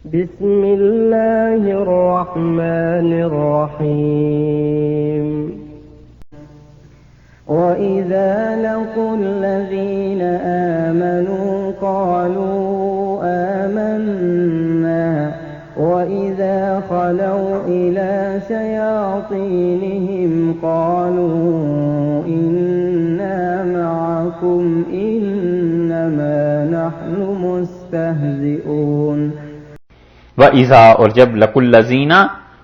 بسم الله الرحمن الرحيم وإذا لقوا الذين آمنوا قالوا آمنا وإذا خلوا إلى شياطينهم قالوا إنا معكم إنما نحن مستهزئون وَإِذَا اور جب لَقُوا الَّذِينَ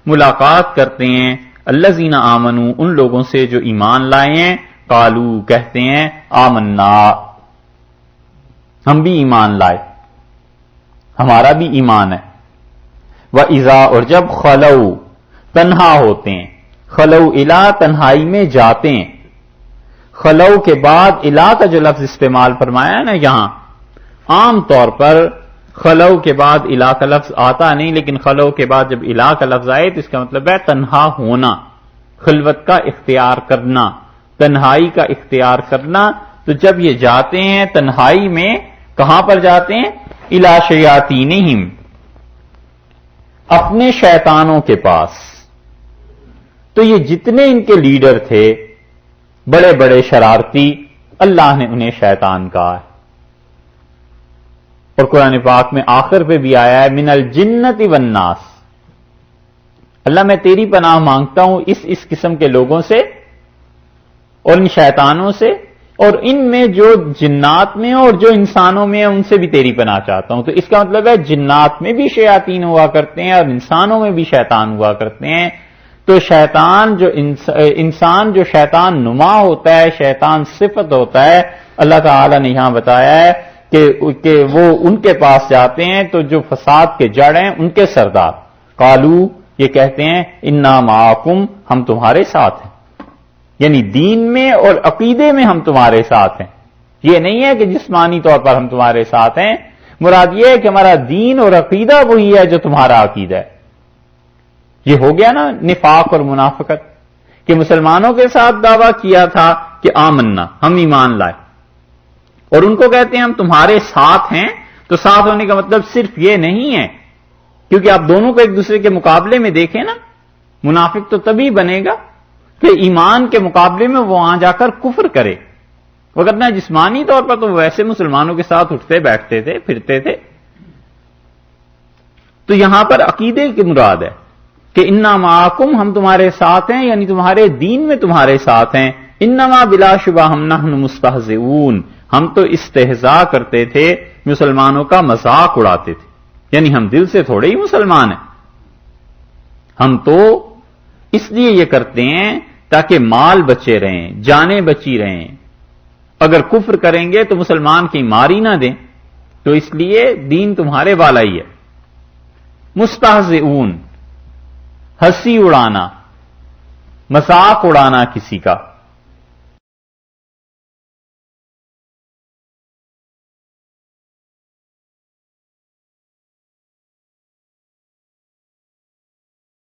ملاقات کرتے ہیں الَّذِينَ آمَنُوا ان لوگوں سے جو ایمان لائے ہیں قالوا کہتے ہیں آمنا ہم بھی ایمان لائے ہمارا بھی ایمان ہے وَإِذَا اور جب خلوا تنہا ہوتے ہیں خلوا الی تنہائی میں جاتے ہیں خلو کے بعد الی کا جو لفظ استعمال فرمایا ہے نا یہاں عام طور پر خلو کے بعد الی کا لفظ آتا نہیں لیکن خلو کے بعد جب الی کا لفظ آئے تو اس کا مطلب ہے تنہا ہونا خلوت کا اختیار کرنا تنہائی کا اختیار کرنا تو جب یہ جاتے ہیں تنہائی میں کہاں پر جاتے ہیں الی شیاطینہم اپنے شیطانوں کے پاس تو یہ جتنے ان کے لیڈر تھے بڑے بڑے شرارتی اللہ نے انہیں شیطان کہا ہے اور قرآن پاک میں آخر پہ بھی آیا ہے من الجنت والناس اللہ میں تیری پناہ مانگتا ہوں اس قسم کے لوگوں سے اور ان شیطانوں سے اور ان میں جو جنات میں اور جو انسانوں میں ان سے بھی تیری پناہ چاہتا ہوں تو اس کا مطلب ہے جنات میں بھی شیاطین ہوا کرتے ہیں اور انسانوں میں بھی شیطان ہوا کرتے ہیں تو شیطان جو انسان جو شیطان نما ہوتا ہے شیطان صفت ہوتا ہے اللہ تعالی نے یہاں بتایا ہے کہ وہ ان کے پاس جاتے ہیں تو جو فساد کے جڑ ہیں ان کے سردار قالو یہ کہتے ہیں انا معکم ہم تمہارے ساتھ ہیں یعنی دین میں اور عقیدے میں ہم تمہارے ساتھ ہیں یہ نہیں ہے کہ جسمانی طور پر ہم تمہارے ساتھ ہیں مراد یہ ہے کہ ہمارا دین اور عقیدہ وہی ہے جو تمہارا عقیدہ ہے یہ ہو گیا نا نفاق اور منافقت کہ مسلمانوں کے ساتھ دعویٰ کیا تھا کہ آمنا ہم ایمان لائے اور ان کو کہتے ہیں ہم تمہارے ساتھ ہیں تو ساتھ ہونے کا مطلب صرف یہ نہیں ہے کیونکہ آپ دونوں کو ایک دوسرے کے مقابلے میں دیکھیں نا منافق تو تبھی بنے گا کہ ایمان کے مقابلے میں وہ وہاں جا کر کفر کرے وگرنہ جسمانی طور پر تو ویسے مسلمانوں کے ساتھ اٹھتے بیٹھتے تھے پھرتے تھے تو یہاں پر عقیدے کی مراد ہے کہ انا معکم ہم تمہارے ساتھ ہیں یعنی تمہارے دین میں تمہارے ساتھ ہیں انما بلا شبہ ہم نحن مستہزئون ہم تو استہزاء کرتے تھے مسلمانوں کا مذاق اڑاتے تھے یعنی ہم دل سے تھوڑے ہی مسلمان ہیں ہم تو اس لیے یہ کرتے ہیں تاکہ مال بچے رہیں جانیں بچی رہیں اگر کفر کریں گے تو مسلمان کی ماری نہ دیں تو اس لیے دین تمہارے والا ہی ہے مستہزئون ہنسی اڑانا مذاق اڑانا کسی کا